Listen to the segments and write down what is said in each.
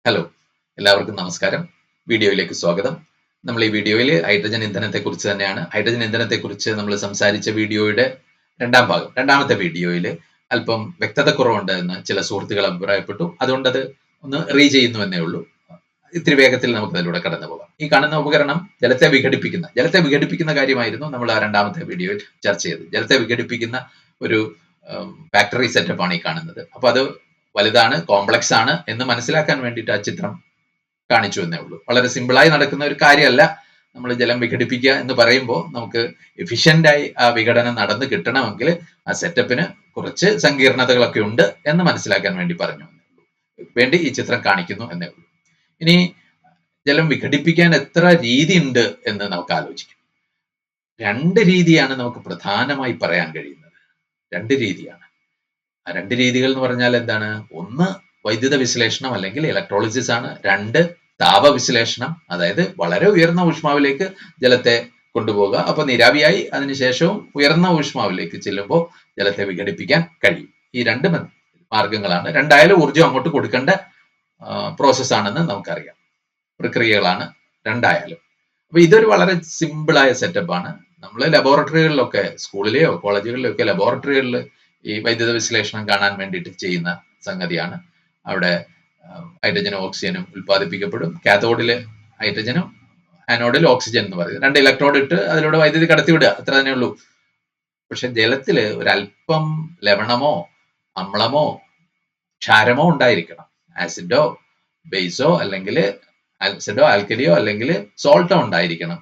Hello, എല്ലാവർക്കും നമസ്കാരം. വീഡിയോയിലേക്ക് സ്വാഗതം. നമ്മൾ ഈ വീഡിയോയിൽ ഹൈഡ്രജൻ ഇന്ധനത്തെക്കുറിച്ച് തന്നെയാണ്. ഹൈഡ്രജൻ ഇന്ധനത്തെക്കുറിച്ച് നമ്മൾ സംസാരിച്ച വീഡിയോയുടെ രണ്ടാമത്തെ വീഡിയോയിൽ അല്പം വ്യക്തത കുറവുണ്ട് എന്ന് ചില സുഹൃത്തുക്കൾ അഭിപ്രായപ്പെട്ടു. അതുകൊണ്ട് അത് ഒന്ന് ചെയ്യുന്നു എന്നേ ഉള്ളൂ. ഇത്തിരി വേഗത്തിൽ നമുക്ക് അതിലൂടെ കടന്നു പോകാം. ഈ കാണുന്ന ഉപകരണം ജലത്തെ വിഘടിപ്പിക്കുന്ന കാര്യമായിരുന്നു നമ്മൾ ആ രണ്ടാമത്തെ വീഡിയോയിൽ ചർച്ച ചെയ്തത്. ജലത്തെ വിഘടിപ്പിക്കുന്ന ഒരു ഫാക്ടറി സെറ്റപ്പാണ് ഈ കാണുന്നത്. അപ്പൊ അത് വലുതാണ്, കോംപ്ലക്സ് ആണ് എന്ന് മനസ്സിലാക്കാൻ വേണ്ടിയിട്ട് ആ ചിത്രം കാണിച്ചു എന്നേ ഉള്ളൂ. വളരെ സിമ്പിളായി നടക്കുന്ന ഒരു കാര്യമല്ല. നമ്മൾ ജലം വിഘടിപ്പിക്കുക എന്ന് പറയുമ്പോൾ നമുക്ക് എഫിഷ്യന്റായി ആ വിഘടനം നടന്ന് കിട്ടണമെങ്കിൽ ആ സെറ്റപ്പിന് കുറച്ച് സങ്കീർണതകളൊക്കെ ഉണ്ട് എന്ന് മനസ്സിലാക്കാൻ വേണ്ടി വേണ്ടി ഈ ചിത്രം കാണിക്കുന്നു എന്നേ ഉള്ളൂ. ഇനി ജലം വിഘടിപ്പിക്കാൻ എത്ര രീതി ഉണ്ട് എന്ന് നമുക്ക് ആലോചിക്കാം. 2 രീതിയാണ് നമുക്ക് പ്രധാനമായി പറയാൻ കഴിയുന്നത്. 2 രീതിയാണ്. ആ 2 രീതികൾ എന്ന് പറഞ്ഞാൽ എന്താണ്? ഒന്ന് വൈദ്യുത വിശ്ലേഷണം അല്ലെങ്കിൽ ഇലക്ട്രോളിസിസ് ആണ്. 2 താപവിശ്ലേഷണം, അതായത് വളരെ ഉയർന്ന ഊഷ്മാവിലേക്ക് ജലത്തെ കൊണ്ടുപോകുക. അപ്പൊ നീരാവിയായി അതിനുശേഷവും ഉയർന്ന ഊഷ്മാവിലേക്ക് ചെല്ലുമ്പോൾ ജലത്തെ വിഘടിപ്പിക്കാൻ കഴിയും. ഈ 2 മാർഗങ്ങളാണ്. രണ്ടായാലും ഊർജ്ജം അങ്ങോട്ട് കൊടുക്കേണ്ട പ്രോസസ് ആണെന്ന് നമുക്കറിയാം. പ്രക്രിയകളാണ് രണ്ടായാലും. അപ്പൊ ഇതൊരു വളരെ സിമ്പിളായ സെറ്റപ്പാണ്. നമ്മൾ ലബോറട്ടറികളിലൊക്കെ, സ്കൂളിലെയോ കോളേജുകളിലെയോ ഒക്കെ ലബോറട്ടറികളിൽ ഈ വൈദ്യുത വിശ്ലേഷണം കാണാൻ വേണ്ടിയിട്ട് ചെയ്യുന്ന സംഗതിയാണ്. അവിടെ ഹൈഡ്രജനും ഓക്സിജനും ഉൽപ്പാദിപ്പിക്കപ്പെടും. കാഥോഡില് ഹൈഡ്രജനും ആനോഡിൽ ഓക്സിജൻ എന്ന് പറയും. 2 ഇലക്ട്രോഡ് ഇട്ട് അതിലൂടെ വൈദ്യുതി കടത്തിവിടുക, അത്ര തന്നെ ഉള്ളൂ. പക്ഷെ ജലത്തില് ഒരല്പം ലവണമോ അമ്ലമോ ക്ഷാരമോ ഉണ്ടായിരിക്കണം. ആസിഡോ ബേസോ അല്ലെങ്കിൽ ആസിഡോ ആൽക്കലിയോ അല്ലെങ്കിൽ സോൾട്ടോ ഉണ്ടായിരിക്കണം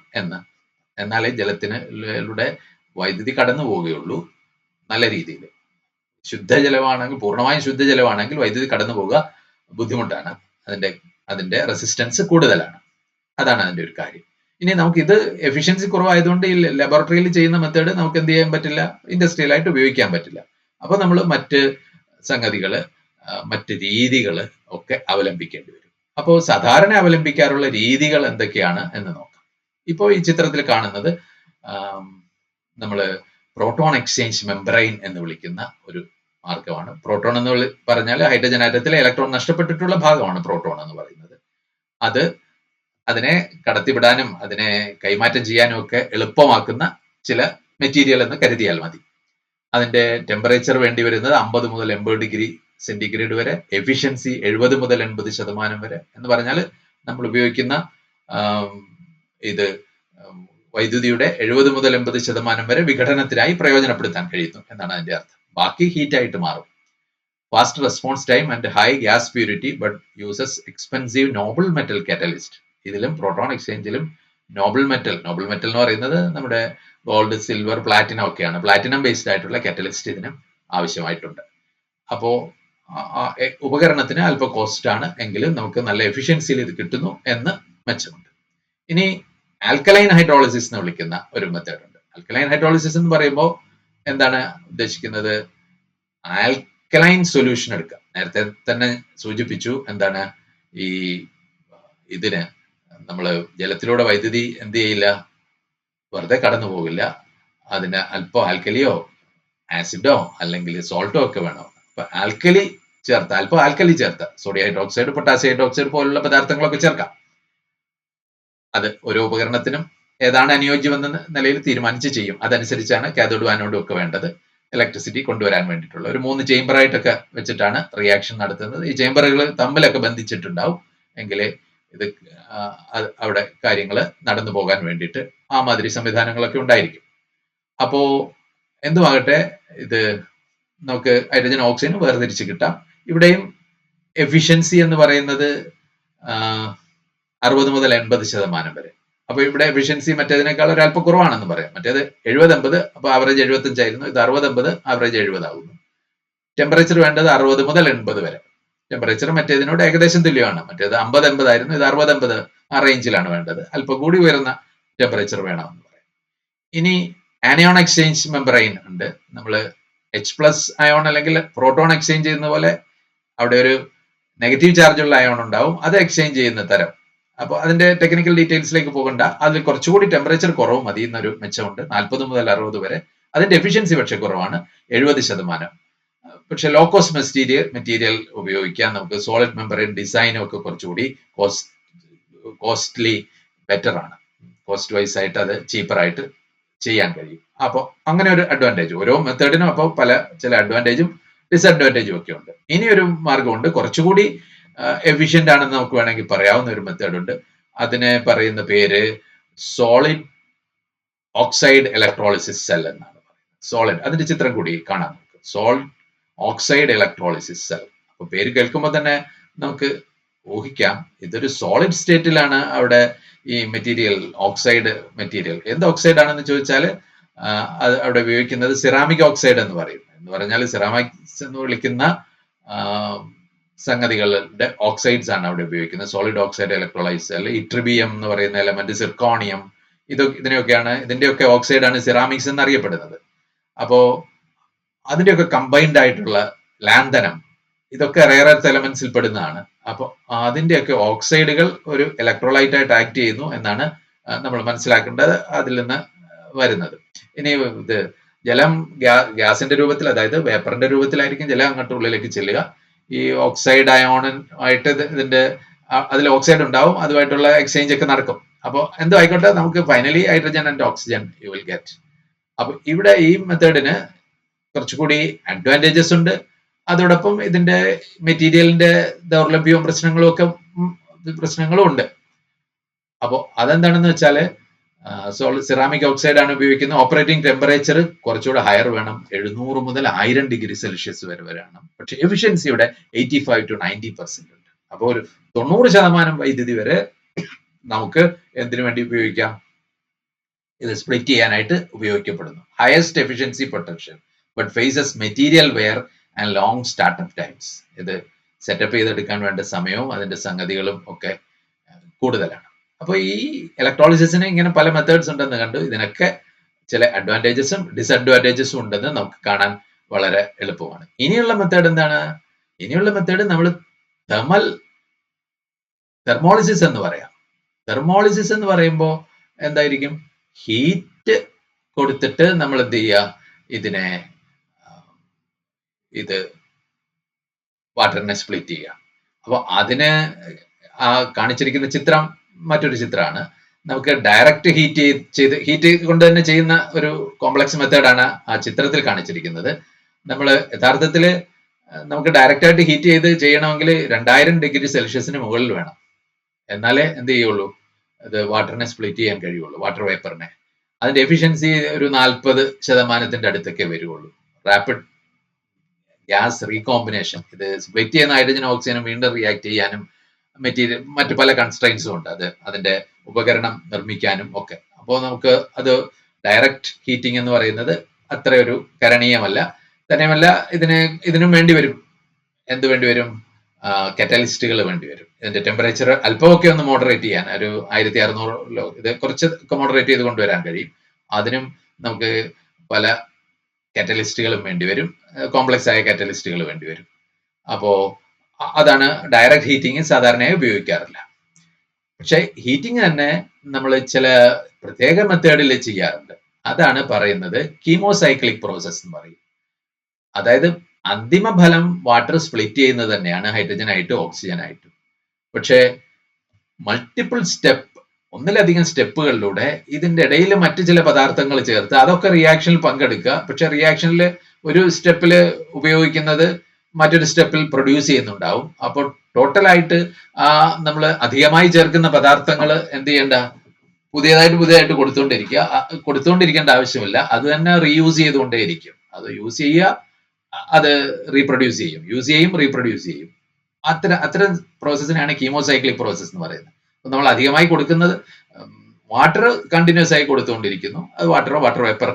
എന്നാലേ ജലത്തിലൂടെ വൈദ്യുതി കടന്നു പോവുകയുള്ളൂ നല്ല രീതിയിൽ. ശുദ്ധജലമാണെങ്കിൽ, പൂർണ്ണമായും ശുദ്ധജലമാണെങ്കിൽ വൈദ്യുതി കടന്നു പോവുക ബുദ്ധിമുട്ടാണ്. അതിന്റെ റെസിസ്റ്റൻസ് കൂടുതലാണ്. അതാണ് അതിന്റെ ഒരു കാര്യം. ഇനി നമുക്ക് ഇത് എഫിഷ്യൻസി കുറവായതുകൊണ്ട് ഈ ലബോറട്ടറിയിൽ ചെയ്യുന്ന മെത്തേഡ് നമുക്ക് എന്ത് ചെയ്യാൻ പറ്റില്ല, ഇൻഡസ്ട്രിയലായിട്ട് ഉപയോഗിക്കാൻ പറ്റില്ല. അപ്പൊ നമ്മൾ മറ്റ് സംഗതികള്, മറ്റ് രീതികള് ഒക്കെ അവലംബിക്കേണ്ടി വരും. അപ്പോൾ സാധാരണ അവലംബിക്കാറുള്ള രീതികൾ എന്തൊക്കെയാണ് എന്ന് നോക്കാം. ഇപ്പോൾ ഈ ചിത്രത്തിൽ കാണുന്നത് നമ്മള് പ്രോട്ടോൺ എക്സ്ചേഞ്ച് മെംബ്രെയിൻ എന്ന് വിളിക്കുന്ന ഒരു മാർഗമാണ്. പ്രോട്ടോൺ എന്ന് പറഞ്ഞാൽ ഹൈഡ്രജൻ ആറ്റത്തിലെ ഇലക്ട്രോൺ നഷ്ടപ്പെട്ടിട്ടുള്ള ഭാഗമാണ് പ്രോട്ടോൺ എന്ന് പറയുന്നത്. അതിനെ കടത്തിവിടാനും അതിനെ കൈമാറ്റം ചെയ്യാനും ഒക്കെ എളുപ്പമാക്കുന്ന ചില മെറ്റീരിയൽ എന്ന് കരുതിയാൽ മതി. അതിന്റെ ടെമ്പറേച്ചർ വേണ്ടി വരുന്നത് 50 മുതൽ 80 ഡിഗ്രി സെന്റിഗ്രേഡ് വരെ, എഫിഷ്യൻസി 70 മുതൽ 80% വരെ എന്ന് പറഞ്ഞാൽ നമ്മൾ ഉപയോഗിക്കുന്ന ഇത് വൈദ്യുതിയുടെ 70 മുതൽ 80% വരെ വിഘടനത്തിനായി പ്രയോജനപ്പെടുത്താൻ കഴിയുന്നു എന്നാണ് അതിന്റെ അർത്ഥം. ബാക്കി ഹീറ്റ് ആയിട്ട് മാറും. Fast response time and high gas purity but uses expensive Noble metal catalyst. ഇതിലും പ്രോട്ടോൺ എക്സ്ചേഞ്ചിലും നോബിൾ മെറ്റൽ എന്ന് പറയുന്നത് നമ്മുടെ ഗോൾഡ്, സിൽവർ, പ്ലാറ്റിനം ഒക്കെയാണ്. പ്ലാറ്റിനം ബേസ്ഡ് ആയിട്ടുള്ള കാറ്റലിസ്റ്റ് ഇതിന് ആവശ്യമായിട്ടുണ്ട്. അപ്പോ ഉപകരണത്തിന് അല്പം കോസ്റ്റ് ആണ്, എങ്കിലും നമുക്ക് നല്ല എഫിഷ്യൻസിയിൽ ഇത് കിട്ടുന്നു എന്ന് മെച്ചമുണ്ട്. ഇനി ആൽക്കലൈൻ ഹൈഡ്രോളിസിസ് എന്ന് വിളിക്കുന്ന ഒരു മെത്തേഡ് ഉണ്ട്. ആൽക്കലൈൻ ഹൈഡ്രോളിസിസ് എന്ന് പറയുമ്പോൾ എന്താണ് ഉദ്ദേശിക്കുന്നത്? ആൽക്കലൈൻ സൊല്യൂഷൻ എടുക്കുക. നേരത്തെ തന്നെ സൂചിപ്പിച്ചു, എന്താണ് ഈ ഇതിന് നമ്മൾ ജലത്തിലൂടെ വൈദ്യുതി എന്ത് ചെയ്യില്ല, വെറുതെ കടന്നു പോകില്ല. അതിന് അല്പം ആൽക്കലിയോ ആസിഡോ അല്ലെങ്കിൽ സോൾട്ടോ ഒക്കെ വേണം. അപ്പൊ അല്പം ആൽക്കലി ചേർത്ത സോഡിയം ഹൈഡ്രോക്സൈഡ്, പൊട്ടാസ്യം ഹൈഡ്രോക്സൈഡ് പോലുള്ള പദാർത്ഥങ്ങളൊക്കെ ചേർക്കാം. അത് ഓരോ ഉപകരണത്തിനും ഏതാണ് അനുയോജ്യമെന്ന നിലയിൽ തീരുമാനിച്ച് ചെയ്യും. അതനുസരിച്ചാണ് കാഥോഡും ആനോഡും ഒക്കെ വേണ്ടത്. ഇലക്ട്രിസിറ്റി കൊണ്ടുവരാൻ വേണ്ടിയിട്ടുള്ള ഒരു 3 ചേംബറായിട്ടൊക്കെ വെച്ചിട്ടാണ് റിയാക്ഷൻ നടത്തുന്നത്. ഈ ചേംബറുകൾ തമ്മിലൊക്കെ ബന്ധിച്ചിട്ടുണ്ടാവും, എങ്കിലേ ഇത് അവിടെ കാര്യങ്ങൾ നടന്നു പോകാൻ വേണ്ടിയിട്ട് ആ മാതിരി സംവിധാനങ്ങളൊക്കെ ഉണ്ടായിരിക്കും. അപ്പോ എന്തുമാകട്ടെ, ഇത് നമുക്ക് ഹൈഡ്രജൻ ഓക്സിജൻ വേർതിരിച്ച് കിട്ടാം. ഇവിടെയും എഫിഷ്യൻസി എന്ന് പറയുന്നത് 60 മുതൽ 80% വരെ. അപ്പൊ ഇവിടെ എഫിഷ്യൻസി മറ്റേതിനേക്കാൾ ഒരല്പം കുറവാണെന്ന് പറയാം. മറ്റേത് 70-80, അപ്പൊ ആവറേജ് 75 ആയിരുന്നു. ഇത് 60-80, ആവറേജ് 70 ആകുന്നു. ടെമ്പറേച്ചർ വേണ്ടത് 60 മുതൽ 80 വരെ. ടെമ്പറേച്ചർ മറ്റേതിനോട് ഏകദേശം തുല്യമാണ്. മറ്റേത് 50-80 ആയിരുന്നു, ഇത് 60-80 ആ റേഞ്ചിലാണ് വേണ്ടത്. അല്പം കൂടി ഉയർന്ന ടെമ്പറേച്ചർ വേണമെന്ന് പറയാം. ഇനി ആനയോൺ എക്സ്ചേഞ്ച് മെംബ്രെയിൻ ഉണ്ട്. നമ്മൾ H+ അയോൺ അല്ലെങ്കിൽ പ്രോട്ടോൺ എക്സ്ചേഞ്ച് ചെയ്യുന്ന പോലെ അവിടെ ഒരു നെഗറ്റീവ് ചാർജുള്ള അയോൺ ഉണ്ടാവും, അത് എക്സ്ചേഞ്ച് ചെയ്യുന്ന തരം. അപ്പോൾ അതിന്റെ ടെക്നിക്കൽ ഡീറ്റെയിൽസിലേക്ക് പോകണ്ട. അതിൽ കുറച്ചുകൂടി ടെമ്പറേച്ചർ കുറവ് മതി എന്നൊരു മെച്ചമുണ്ട്. 40 മുതൽ 60 വരെ. അതിന്റെ എഫിഷ്യൻസി പക്ഷെ കുറവാണ്, 70%. പക്ഷെ ലോ കോസ്റ്റ് മെറ്റീരിയൽ ഉപയോഗിക്കാൻ നമുക്ക് സോളിഡ് മെമ്പറിൻ ഡിസൈനും ഒക്കെ കുറച്ചുകൂടി കോസ്റ്റ്ലി ബെറ്റർ ആണ്. കോസ്റ്റ് വൈസ് ആയിട്ട് അത് ചീപ്പർ ആയിട്ട് ചെയ്യാൻ കഴിയും. അപ്പോൾ അങ്ങനെ ഒരു അഡ്വാൻറ്റേജ് ഓരോ മെത്തേഡിനും അപ്പോൾ ചില അഡ്വാൻറ്റേജും ഡിസഡ്വാൻറ്റേജും ഒക്കെ ഉണ്ട്. ഇനി ഒരു മാർഗമുണ്ട്, കുറച്ചുകൂടി എഫിഷ്യന്റ് ആണെന്ന് നമുക്ക് വേണമെങ്കിൽ പറയാവുന്ന ഒരു മെത്തേഡ് ഉണ്ട്. അതിനെ പറയുന്ന പേര് സോളിഡ് ഓക്സൈഡ് ഇലക്ട്രോളിസിസ് സെൽ എന്നാണ് പറയുന്നത്. സോളിഡ്, അതിന്റെ ചിത്രം കൂടി കാണാം നമുക്ക്. Solid oxide electrolysis cell. അപ്പൊ പേര് കേൾക്കുമ്പോൾ തന്നെ നമുക്ക് ഊഹിക്കാം ഇതൊരു സോളിഡ് സ്റ്റേറ്റിലാണ് അവിടെ ഈ മെറ്റീരിയൽ, ഓക്സൈഡ് മെറ്റീരിയൽ. എന്ത് ഓക്സൈഡ് ആണെന്ന് ചോദിച്ചാൽ അത് അവിടെ ഉപയോഗിക്കുന്നത് സിറാമിക് ഓക്സൈഡ് എന്ന് പറയും. എന്ന് പറഞ്ഞാൽ സിറാമിക്സ് എന്ന് വിളിക്കുന്ന സംഗതികളുടെ ഓക്സൈഡ്സ് ആണ് അവിടെ ഉപയോഗിക്കുന്നത്. സോളിഡ് ഓക്സൈഡ് ഇലക്ട്രോലൈസ് അല്ലെ ഇട്രിബിയം എന്ന് പറയുന്ന എലമെന്റ്, സിർക്കോണിയം, ഇതിന്റെയൊക്കെ ഓക്സൈഡ് ആണ് സിറാമിക്സ് എന്നറിയപ്പെടുന്നത്. അപ്പോ അതിന്റെയൊക്കെ കമ്പൈൻഡ് ആയിട്ടുള്ള ലാന്തനം, ഇതൊക്കെ റെയർ എർത്ത് എലമെന്റ്സിൽ പെടുന്നതാണ്. അപ്പോൾ അതിന്റെയൊക്കെ ഓക്സൈഡുകൾ ഒരു ഇലക്ട്രോലൈറ്റ് ആയിട്ട് ആക്ട് ചെയ്യുന്നു എന്നാണ് നമ്മൾ മനസ്സിലാക്കേണ്ടത് അതിൽ നിന്ന് വരുന്നത്. ഇനി ഇത് ജലം ഗ്യാസിന്റെ രൂപത്തിൽ, അതായത് വേപ്പറിന്റെ രൂപത്തിലായിരിക്കും ജലം അങ്ങോട്ട് ഉള്ളിലേക്ക് ചെല്ലുക. ഈ ഓക്സൈഡ് അയോണായിട്ട് അതിൽ ഓക്സൈഡ് ഉണ്ടാവും, അതുമായിട്ടുള്ള എക്സ്ചേഞ്ച് ഒക്കെ നടക്കും. അപ്പോൾ എന്തോ ആയിക്കോട്ടെ, നമുക്ക് finally hydrogen and oxygen you will get. അപ്പൊ ഇവിടെ ഈ മെത്തേഡിന് കുറച്ചുകൂടി അഡ്വാൻറ്റേജസ് ഉണ്ട്. അതോടൊപ്പം ഇതിന്റെ മെറ്റീരിയലിന്റെ ദൗർലഭ്യവും പ്രശ്നങ്ങളും ഉണ്ട്. അപ്പോൾ അതെന്താണെന്ന് വെച്ചാല് സിറാമിക് ഓക്സൈഡ് ആണ് ഉപയോഗിക്കുന്നത്. ഓപ്പറേറ്റിംഗ് ടെമ്പറേച്ചർ കുറച്ചുകൂടെ ഹയർ വേണം, 700 മുതൽ 1000 ഡിഗ്രി സെൽഷ്യസ് വരെ വേണം. പക്ഷെ എഫിഷ്യൻസിയുടെ 85 to 90% ഉണ്ട്. അപ്പോൾ ഒരു 90% വൈദ്യുതി വരെ നമുക്ക് എന്തിനു വേണ്ടി ഉപയോഗിക്കാം, ഇത് സ്പ്ലിറ്റ് ചെയ്യാനായിട്ട് ഉപയോഗിക്കപ്പെടുന്നു. Highest efficiency potential but faces material wear and long startup times. ഇത് സെറ്റപ്പ് ചെയ്തെടുക്കാൻ വേണ്ട സമയവും അതിന്റെ സംഗതികളും ഒക്കെ കൂടുതലാണ്. അപ്പോൾ ഈ ഇലക്ട്രോളിസിസിന് ഇങ്ങനെ പല മെത്തേഡ്സ് ഉണ്ടെന്ന് കണ്ടു. ഇതിനൊക്കെ ചില അഡ്വാൻറ്റേജസും ഡിസഡ്വാൻറ്റേജസും ഉണ്ടെന്ന് നമുക്ക് കാണാൻ വളരെ എളുപ്പമാണ്. ഇനിയുള്ള മെത്തേഡ് എന്താണ്? ഇനിയുള്ള മെത്തേഡ് നമ്മൾ തെർമോളിസിസ് എന്ന് പറയാം. തെർമോളിസിസ് എന്ന് പറയുമ്പോൾ എന്തായിരിക്കും? ഹീറ്റ് കൊടുത്തിട്ട് നമ്മൾ എന്ത് ചെയ്യുക, ഇത് വാട്ടറിനെ സ്പ്ലിറ്റ് ചെയ്യുക. അപ്പോൾ അതിന് കാണിച്ചിരിക്കുന്ന ചിത്രം മറ്റൊരു ചിത്രമാണ്. നമുക്ക് ഡയറക്റ്റ് ഹീറ്റ് കൊണ്ട് തന്നെ ചെയ്യുന്ന ഒരു കോംപ്ലക്സ് മെത്തേഡാണ് ആ ചിത്രത്തിൽ കാണിച്ചിരിക്കുന്നത്. നമ്മൾ യഥാർത്ഥത്തിൽ നമുക്ക് ഡയറക്റ്റ് ആയിട്ട് ഹീറ്റ് ചെയ്യണമെങ്കിൽ 2000 ഡിഗ്രി സെൽഷ്യസിന് മുകളിൽ വേണം. എന്നാലേ എന്ത് ചെയ്യുള്ളൂ, അത് വാട്ടറിനെ സ്പ്ലിറ്റ് ചെയ്യാൻ കഴിയുള്ളൂ, വാട്ടർ വേപ്പറിനെ. അതിന്റെ എഫിഷ്യൻസി ഒരു 40% അടുത്തൊക്കെ വരുള്ളൂ. റാപ്പിഡ് ഗ്യാസ് റീകോമ്പിനേഷൻ, ഇത് സ്പ്ലിറ്റ് ചെയ്യുന്ന ഹൈഡ്രജൻ ഓക്സിജനും വീണ്ടും റിയാക്ട് ചെയ്യാനും മറ്റു പല കൺസ്ട്രെയിൻസും ഉണ്ട്, അതിന്റെ ഉപകരണം നിർമ്മിക്കാനും ഒക്കെ. അപ്പോൾ നമുക്ക് അത് ഡയറക്റ്റ് ഹീറ്റിംഗ് എന്ന് പറയുന്നത് അത്ര ഒരു കരണീയമല്ല. തന്നെയുമല്ല, ഇതിനും വേണ്ടി വരും, എന്ത് വേണ്ടി വരും, കറ്റാലിസ്റ്റുകൾ വേണ്ടി വരും. ഇതിന്റെ ടെമ്പറേച്ചർ അല്പമൊക്കെ ഒന്ന് മോഡറേറ്റ് ചെയ്യാൻ, ഒരു 1600 ഇത് കുറച്ചൊക്കെ മോഡറേറ്റ് ചെയ്ത് കൊണ്ടുവരാൻ കഴിയും. അതിനും നമുക്ക് പല കാറ്റലിസ്റ്റുകളും വേണ്ടി വരും, കോംപ്ലക്സ് ആയ കാറ്റലിസ്റ്റുകൾ വേണ്ടി വരും. അപ്പോ അതാണ് ഡയറക്റ്റ് ഹീറ്റിംഗ് സാധാരണയായി ഉപയോഗിക്കാറില്ല. പക്ഷെ ഹീറ്റിംഗ് തന്നെ നമ്മൾ ചില പ്രത്യേക മെത്തേഡിൽ ചെയ്യാറുണ്ട്. അതാണ് പറയുന്നത് കീമോസൈക്ലിക് പ്രോസസ് എന്ന് പറയും. അതായത് അന്തിമ ഫലം വാട്ടർ സ്പ്ലിറ്റ് ചെയ്യുന്നത് തന്നെയാണ് ഹൈഡ്രജൻ ആയിട്ടും ഓക്സിജൻ ആയിട്ടും. പക്ഷെ മൾട്ടിപ്പിൾ സ്റ്റെപ്പ്, ഒന്നിലധികം സ്റ്റെപ്പുകളിലൂടെ ഇതിന്റെ ഇടയിൽ മറ്റു ചില പദാർത്ഥങ്ങൾ ചേർത്ത് അതൊക്കെ റിയാക്ഷനിൽ പങ്കെടുക്കുക. പക്ഷെ റിയാക്ഷനിൽ ഒരു സ്റ്റെപ്പിൽ ഉപയോഗിക്കുന്നത് മറ്റൊരു സ്റ്റെപ്പിൽ പ്രൊഡ്യൂസ് ചെയ്യുന്നുണ്ടാവും. അപ്പോൾ ടോട്ടലായിട്ട് നമ്മൾ അധികമായി ചേർക്കുന്ന പദാർത്ഥങ്ങൾ എന്ത് ചെയ്യേണ്ട, പുതിയതായിട്ട് കൊടുത്തുകൊണ്ടിരിക്കേണ്ട ആവശ്യമില്ല. അത് തന്നെ റീയൂസ് ചെയ്തുകൊണ്ടേയിരിക്കും. അത് യൂസ് ചെയ്യുക, അത് റീപ്രൊഡ്യൂസ് ചെയ്യും, യൂസ് ചെയ്യും, റീപ്രൊഡ്യൂസ് ചെയ്യും. അത്തരം പ്രോസസ്സിനാണ് കീമോസൈക്ലിക് പ്രോസസ് എന്ന് പറയുന്നത്. നമ്മൾ അധികമായി കൊടുക്കുന്നത് വാട്ടർ കണ്ടിന്യൂസ് ആയി കൊടുത്തുകൊണ്ടിരിക്കുന്നു. അത് വാട്ടർ വേപ്പർ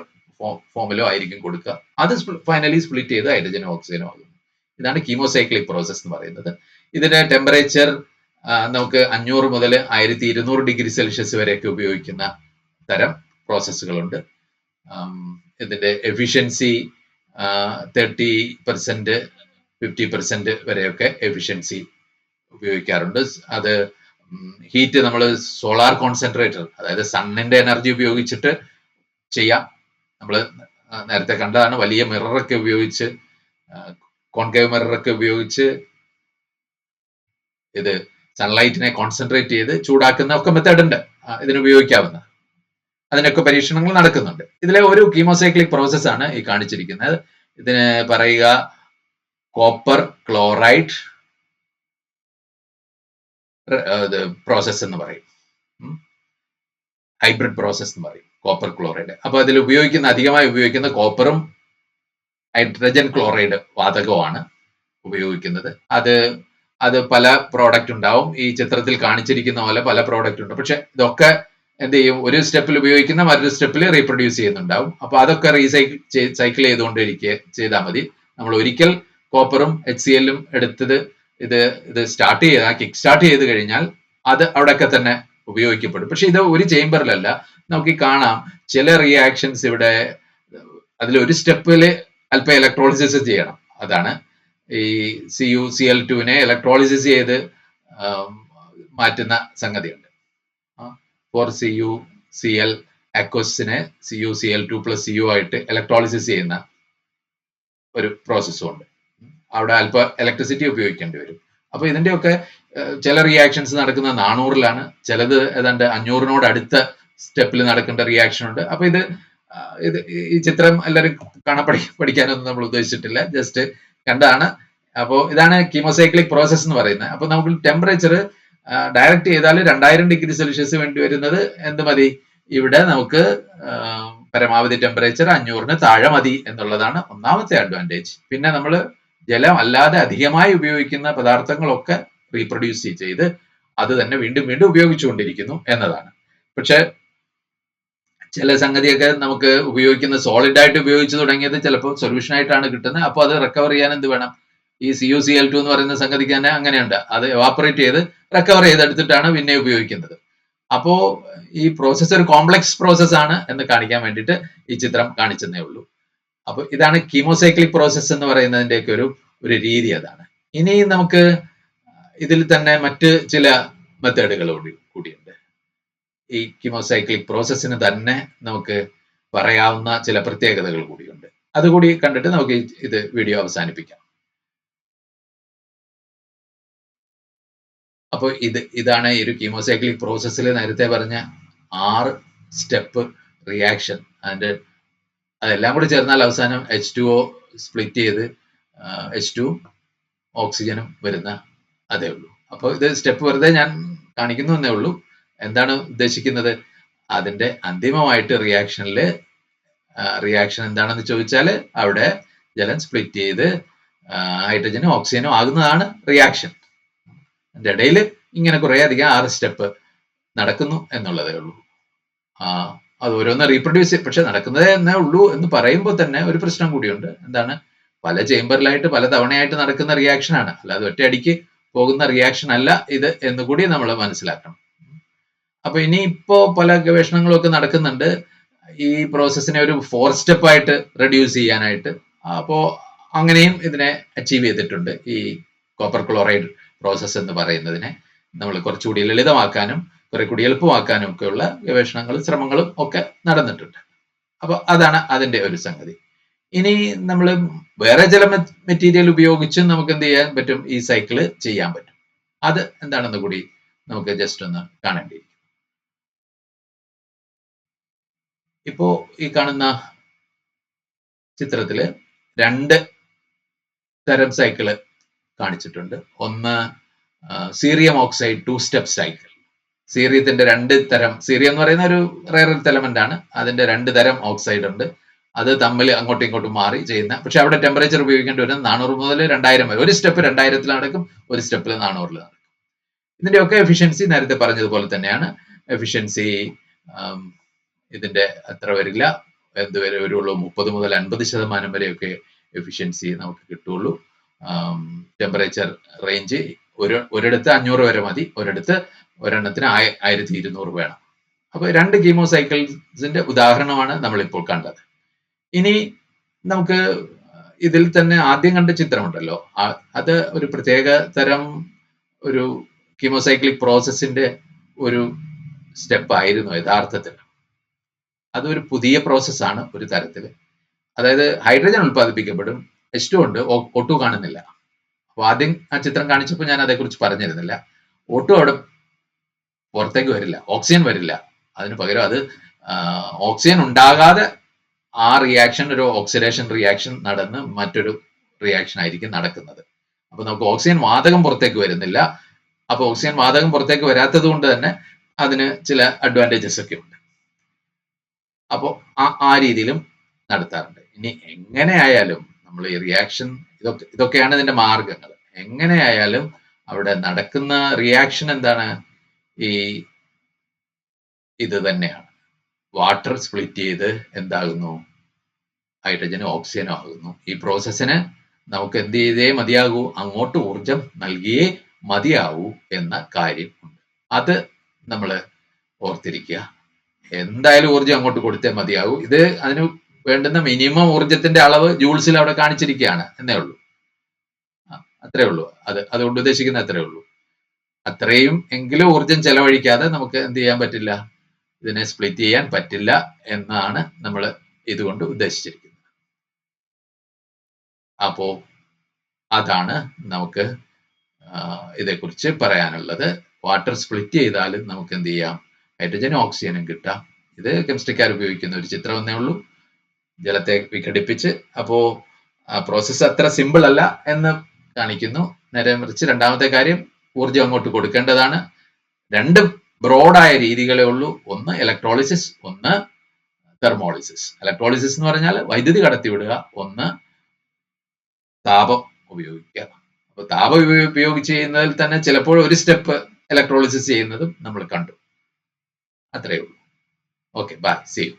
ഫോമിലോ ആയിരിക്കും കൊടുക്കുക. അത് ഫൈനലി സ്പ്ലിറ്റ് ചെയ്ത് ഹൈഡ്രജനോ ഓക്സിജനോ ആകും. ഇതാണ് കീമോസൈക്ലിക് പ്രോസസ് എന്ന് പറയുന്നത്. ഇതിന്റെ ടെമ്പറേച്ചർ നമുക്ക് 500 മുതൽ 1200 ഡിഗ്രി സെൽഷ്യസ് വരെയൊക്കെ ഉപയോഗിക്കുന്ന തരം പ്രോസസ്സുകളുണ്ട്. ഇതിന്റെ എഫിഷ്യൻസി 30%, 50% വരെയൊക്കെ എഫിഷ്യൻസി ഉപയോഗിക്കാറുണ്ട്. അത് ഹീറ്റ് നമ്മൾ സോളാർ കോൺസെൻട്രേറ്റർ, അതായത് സണ്ണിന്റെ എനർജി ഉപയോഗിച്ചിട്ട് ചെയ്യാം. നമ്മൾ നേരത്തെ കണ്ടതാണ്, വലിയ മിററൊക്കെ ഉപയോഗിച്ച് കോൺകേവ് മിററൊക്കെ ഉപയോഗിച്ച് ഇത് സൺലൈറ്റിനെ കോൺസെൻട്രേറ്റ് ചെയ്ത് ചൂടാക്കുന്ന ഒക്കെ മെത്തേഡ് ഉണ്ട് ഇതിന് ഉപയോഗിക്കാവുന്ന. അതിനൊക്കെ പരീക്ഷണങ്ങൾ നടക്കുന്നുണ്ട്. ഇതിലെ ഒരു കീമോസൈക്ലിക് പ്രോസസ് ആണ് ഈ കാണിച്ചിരിക്കുന്നത്. ഇതിന് പറയുക കോപ്പർ ക്ലോറൈഡ് പ്രോസസ് എന്ന് പറയും, ഹൈബ്രിഡ് പ്രോസസ് എന്ന് പറയും, കോപ്പർ ക്ലോറൈഡ്. അപ്പൊ അതിൽ അധികമായി ഉപയോഗിക്കുന്ന കോപ്പറും ഹൈഡ്രജൻ ക്ലോറൈഡ് വാതകമാണ് ഉപയോഗിക്കുന്നത്. അത് പല പ്രോഡക്റ്റ് ഉണ്ടാവും. ഈ ചിത്രത്തിൽ കാണിച്ചിരിക്കുന്ന പോലെ പല പ്രോഡക്റ്റ് ഉണ്ട്. പക്ഷെ ഇതൊക്കെ എന്ത് ചെയ്യും, ഒരു സ്റ്റെപ്പിൽ ഉപയോഗിക്കുന്ന മറ്റൊരു സ്റ്റെപ്പിൽ റീപ്രൊഡ്യൂസ് ചെയ്യുന്നുണ്ടാവും. അപ്പൊ അതൊക്കെ സൈക്കിൾ ചെയ്താൽ മതി. നമ്മൾ ഒരിക്കൽ കോപ്പറും HCl എടുത്തത് ഇത് സ്റ്റാർട്ട് കിക്ക് സ്റ്റാർട്ട് ചെയ്ത് കഴിഞ്ഞാൽ അത് അവിടെയൊക്കെ തന്നെ ഉപയോഗിക്കപ്പെടും. പക്ഷെ ഇത് ഒരു ചേംബറിലല്ല. നമുക്ക് കാണാം ചില റിയാക്ഷൻസ് ഇവിടെ അതിലൊരു സ്റ്റെപ്പിൽ അല്പം ഇലക്ട്രോളിസിസ് ചെയ്യണം. അതാണ് ഈ CuCl2നെ ഇലക്ട്രോളിസിസ് ചെയ്ത് മാറ്റുന്ന സംഗതിയുണ്ട്. ഫോർ CuCl അക്വസിനെ CuCl2+Cu ആയിട്ട് ഇലക്ട്രോളിസിസ് ചെയ്യുന്ന ഒരു പ്രോസസ്സും ഉണ്ട്. അവിടെ അല്പം ഇലക്ട്രിസിറ്റി ഉപയോഗിക്കേണ്ടി വരും. അപ്പൊ ഇതിന്റെയൊക്കെ ചില റിയാക്ഷൻസ് നടക്കുന്ന 400-ലാണ്, ചിലത് ഏതാണ്ട് 500-നോട് അടുത്ത സ്റ്റെപ്പിൽ നടക്കേണ്ട റിയാക്ഷൻ ഉണ്ട്. അപ്പൊ ഇത് ഈ ചിത്രം എല്ലാവരും പഠിക്കാനൊന്നും നമ്മൾ ഉദ്ദേശിച്ചിട്ടില്ല, ജസ്റ്റ് കണ്ടാണ്. അപ്പോൾ ഇതാണ് കീമോസൈക്ലിക് പ്രോസസ് എന്ന് പറയുന്നത്. അപ്പൊ നമുക്ക് ടെമ്പറേച്ചർ ഡയറക്റ്റ് ചെയ്താൽ 2000°C വേണ്ടി വരുന്നത് എന്ത് മതി, ഇവിടെ നമുക്ക് പരമാവധി ടെമ്പറേച്ചർ 500-ന് താഴെ മതി എന്നുള്ളതാണ് ഒന്നാമത്തെ അഡ്വാൻറ്റേജ്. പിന്നെ നമ്മൾ ജലം അല്ലാതെ അധികമായി ഉപയോഗിക്കുന്ന പദാർത്ഥങ്ങളൊക്കെ റീപ്രൊഡ്യൂസ് ചെയ്ത് അത് തന്നെ വീണ്ടും വീണ്ടും ഉപയോഗിച്ചുകൊണ്ടിരിക്കുന്നു എന്നതാണ്. പക്ഷെ ചില സംഗതിയൊക്കെ നമുക്ക് ഉപയോഗിക്കുന്ന സോളിഡ് ആയിട്ട് ഉപയോഗിച്ച് തുടങ്ങിയത് ചിലപ്പോൾ സൊല്യൂഷൻ ആയിട്ടാണ് കിട്ടുന്നത്. അപ്പോൾ അത് റിക്കവർ ചെയ്യാൻ എന്ത് വേണം, ഈ CuCl2 എന്ന് പറയുന്ന സംഗതിക്ക് തന്നെ അങ്ങനെയുണ്ട്. അത് എവാപ്പറേറ്റ് ചെയ്ത് റിക്കവർ ചെയ്തെടുത്തിട്ടാണ് പിന്നെ ഉപയോഗിക്കുന്നത്. അപ്പോ ഈ പ്രോസസ്സ് ഒരു കോംപ്ലക്സ് പ്രോസസ് ആണ് എന്ന് കാണിക്കാൻ വേണ്ടിയിട്ട് ഈ ചിത്രം കാണിച്ചതേ ഉള്ളൂ. അപ്പൊ ഇതാണ് കീമോസൈക്ലിക് പ്രോസസ് എന്ന് പറയുന്നതിന്റെയൊക്കെ ഒരു രീതി. അതാണ്. ഇനി നമുക്ക് ഇതിൽ തന്നെ മറ്റ് ചില മെത്തേഡുകൾ കൂടിയുണ്ട്. ഈ കീമോസൈക്ലിക് പ്രോസസ്സിന് തന്നെ നമുക്ക് പറയാവുന്ന ചില പ്രത്യേകതകൾ കൂടിയുണ്ട്. അതുകൂടി കണ്ടിട്ട് നമുക്ക് ഇത് വീഡിയോ അവസാനിപ്പിക്കാം. അപ്പോൾ ഇതാണ് ഈ ഒരു കീമോസൈക്ലിക് പ്രോസസ്സിൽ നേരത്തെ പറഞ്ഞ 6 സ്റ്റെപ്പ് റിയാക്ഷൻ. അതെല്ലാം കൂടി ചേർന്നാൽ അവസാനം H2O സ്പ്ലിറ്റ് ചെയ്ത് H2 ഓക്സിജനും വരുന്ന അതേ ഉള്ളൂ. അപ്പോൾ ഇത് സ്റ്റെപ്പ് വെറുതെ ഞാൻ കാണിക്കുന്നു എന്നേ ഉള്ളൂ. എന്താണ് ഉദ്ദേശിക്കുന്നത്, അതിന്റെ അന്തിമമായിട്ട് റിയാക്ഷൻ എന്താണെന്ന് ചോദിച്ചാൽ അവിടെ ജലം സ്പ്ലിറ്റ് ചെയ്ത് ഹൈഡ്രജനും ഓക്സിജനും ആകുന്നതാണ് റിയാക്ഷൻ. അതിന്റെ ഇടയിൽ ഇങ്ങനെ കുറെ അധികം 6 സ്റ്റെപ്പ് നടക്കുന്നു എന്നുള്ളതേ ഉള്ളൂ. അത് ഓരോന്ന് റീപ്രൊഡ്യൂസ് പക്ഷെ നടക്കുന്നതേ എന്നേ ഉള്ളൂ എന്ന് പറയുമ്പോൾ തന്നെ ഒരു പ്രശ്നം കൂടിയുണ്ട്. എന്താണ്, പല ചേംബറിലായിട്ട് പല തവണയായിട്ട് നടക്കുന്ന റിയാക്ഷൻ ആണ്, അല്ലാതെ ഒറ്റയടിക്ക് പോകുന്ന റിയാക്ഷൻ അല്ല ഇത് എന്നുകൂടി നമ്മൾ മനസ്സിലാക്കണം. അപ്പൊ ഇനിയിപ്പോ പല ഗവേഷണങ്ങളും ഒക്കെ നടക്കുന്നുണ്ട് ഈ പ്രോസസ്സിനെ ഒരു 4 സ്റ്റെപ്പ് ആയിട്ട് റെഡ്യൂസ് ചെയ്യാനായിട്ട്. അപ്പോ അങ്ങനെയും ഇതിനെ അച്ചീവ് ചെയ്തിട്ടുണ്ട്. ഈ കോപ്പർ ക്ലോറൈഡ് പ്രോസസ്സ് എന്ന് പറയുന്നതിനെ നമ്മൾ കുറച്ചുകൂടി ലളിതമാക്കാനും കുറെ കൂടി എളുപ്പമാക്കാനും ഒക്കെയുള്ള ഗവേഷണങ്ങളും ശ്രമങ്ങളും ഒക്കെ നടന്നിട്ടുണ്ട്. അപ്പൊ അതാണ് അതിന്റെ ഒരു സംഗതി. ഇനി നമ്മൾ വേറെ ചില മെറ്റീരിയൽ ഉപയോഗിച്ച് നമുക്ക് എന്ത് ചെയ്യാൻ പറ്റും, ഈ സൈക്കിള് ചെയ്യാൻ പറ്റും. അത് എന്താണെന്ന് കൂടി നമുക്ക് ജസ്റ്റ് ഒന്ന് കാണേണ്ടിയിരിക്കും. ഇപ്പോ ഈ കാണുന്ന ചിത്രത്തില് 2 തരം സൈക്കിള് കാണിച്ചിട്ടുണ്ട്. ഒന്ന് സീറിയം ഓക്സൈഡ് 2 സ്റ്റെപ്പ് സൈക്കിൾ. സീറിയത്തിന്റെ 2 തരം, സീറിയം എന്ന് പറയുന്ന ഒരു റെയർ എർത്ത് എലമെന്റ് ആണ്. അതിന്റെ 2 തരം ഓക്സൈഡ് ഉണ്ട്. അത് തമ്മിൽ അങ്ങോട്ടും ഇങ്ങോട്ടും മാറി ചെയ്യുന്ന, പക്ഷെ അവിടെ ടെമ്പറേച്ചർ ഉപയോഗിക്കേണ്ടി വരുന്നത് 400 മുതൽ 2000 വരെ. ഒരു സ്റ്റെപ്പ് 2000-ൽ നടക്കും, ഒരു സ്റ്റെപ്പിൽ 400-ൽ നടക്കും. ഇതിന്റെയൊക്കെ എഫിഷ്യൻസി നേരത്തെ പറഞ്ഞതുപോലെ തന്നെയാണ്. എഫിഷ്യൻസി ഇതിന്റെ അത്ര വരില്ല, എന്തുവരെ വരുള്ളൂ, 30 മുതൽ 50% വരെയൊക്കെ എഫിഷ്യൻസി നമുക്ക് കിട്ടുള്ളൂ. ടെമ്പറേച്ചർ റേഞ്ച് ഒരിടത്ത് 500 വരെ മതി, ഒരെണ്ണത്തിന് 1200 വേണം. അപ്പൊ 2 കീമോസൈക്കിൾസിന്റെ ഉദാഹരണമാണ് നമ്മളിപ്പോൾ കണ്ടത്. ഇനി നമുക്ക് ഇതിൽ തന്നെ ആദ്യം കണ്ട ചിത്രമുണ്ടല്ലോ, അത് ഒരു പ്രത്യേക തരം ഒരു കീമോസൈക്ലിക് പ്രോസസ്സിന്റെ ഒരു സ്റ്റെപ്പ് ആയിരുന്നു യഥാർത്ഥത്തിൽ. അതൊരു പുതിയ പ്രോസസ്സാണ് ഒരു തരത്തില്. അതായത് ഹൈഡ്രജൻ ഉൽപ്പാദിപ്പിക്കപ്പെടും, H2 ഉണ്ട്, O2 കാണുന്നില്ല. അപ്പൊ ആദ്യം ആ ചിത്രം കാണിച്ചപ്പോൾ ഞാൻ അതേക്കുറിച്ച് പറഞ്ഞിരുന്നില്ല. O2 അവിടെ പുറത്തേക്ക് വരില്ല, ഓക്സിജൻ വരില്ല. അതിന് പകരം അത് ഓക്സിജൻ ഉണ്ടാകാതെ ആ റിയാക്ഷൻ ഒരു ഓക്സിഡേഷൻ റിയാക്ഷൻ നടന്ന് മറ്റൊരു റിയാക്ഷൻ ആയിരിക്കും നടക്കുന്നത്. അപ്പൊ നമുക്ക് ഓക്സിജൻ വാതകം പുറത്തേക്ക് വരുന്നില്ല. അപ്പൊ ഓക്സിജൻ വാതകം പുറത്തേക്ക് വരാത്തത് കൊണ്ട് തന്നെ അതിന് ചില അഡ്വാൻറ്റേജസ് ഒക്കെ ഉണ്ട്. അപ്പോൾ ആ രീതിയിലും നടത്താറുണ്ട്. ഇനി എങ്ങനെയായാലും നമ്മൾ ഈ റിയാക്ഷൻ ഇതൊക്കെയാണ് ഇതിന്റെ മാർഗങ്ങൾ. എങ്ങനെയായാലും അവിടെ നടക്കുന്ന റിയാക്ഷൻ എന്താണ്? ഇത് തന്നെയാണ്. വാട്ടർ സ്പ്ലിറ്റ് ചെയ്ത് എന്താകുന്നു? ഹൈഡ്രജനും ഓക്സിജനും ആകുന്നു. ഈ പ്രോസസ്സിന് നമുക്ക് എന്ത് ചെയ്തേ മതിയാകൂ? അങ്ങോട്ട് ഊർജം നൽകിയേ മതിയാവൂ എന്ന കാര്യം ഉണ്ട്. അത് നമ്മൾ ഓർത്തിരിക്കുക. എന്തായാലും ഊർജം അങ്ങോട്ട് കൊടുത്തേ മതിയാകൂ. ഇത് അതിന് വേണ്ടുന്ന മിനിമം ഊർജത്തിന്റെ അളവ് ജൂൾസിൽ അവിടെ കാണിച്ചിരിക്കുകയാണ് എന്നേ ഉള്ളൂ. അത്രേ ഉള്ളൂ. അതുകൊണ്ട് ഉദ്ദേശിക്കുന്ന അത്രേ ഉള്ളൂ. അത്രയും എങ്കിലും ഊർജം ചെലവഴിക്കാതെ നമുക്ക് എന്ത് ചെയ്യാൻ പറ്റില്ല? ഇതിനെ സ്പ്ലിറ്റ് ചെയ്യാൻ പറ്റില്ല എന്നാണ് നമ്മൾ ഇതുകൊണ്ട് ഉദ്ദേശിച്ചിരിക്കുന്നത്. അപ്പോ അതാണ് നമുക്ക് ഇതേക്കുറിച്ച് പറയാനുള്ളത്. വാട്ടർ സ്പ്ലിറ്റ് ചെയ്താലും നമുക്ക് എന്ത് ചെയ്യാം? ഹൈഡ്രജനും ഓക്സിജനും കിട്ടാം. ഇത് കെമിസ്ട്രിക്കാർ ഉപയോഗിക്കുന്ന ഒരു ചിത്രം എന്നേ ഉള്ളൂ. ജലത്തെ വിഘടിപ്പിച്ച് അപ്പോ പ്രോസസ്സ് അത്ര സിമ്പിൾ അല്ല എന്ന് കാണിക്കുന്നു. നേരെ മറിച്ച് രണ്ടാമത്തെ കാര്യം, ഊർജം അങ്ങോട്ട് കൊടുക്കേണ്ടതാണ്. രണ്ട് ബ്രോഡായ രീതികളേ ഉള്ളൂ. ഒന്ന് ഇലക്ട്രോളിസിസ്, ഒന്ന് തെർമോളിസിസ്. ഇലക്ട്രോളിസിസ് എന്ന് പറഞ്ഞാൽ വൈദ്യുതി കടത്തിവിടുക, ഒന്ന് താപം ഉപയോഗിക്കുക. അപ്പൊ താപം ഉപയോഗിച്ച് ചെയ്യുന്നതിൽ തന്നെ ചിലപ്പോൾ ഒരു സ്റ്റെപ്പ് ഇലക്ട്രോളിസിസ് ചെയ്യുന്നതും നമ്മൾ കണ്ടു. അത്രയേ ഉള്ളൂ. Okay, bye, see U.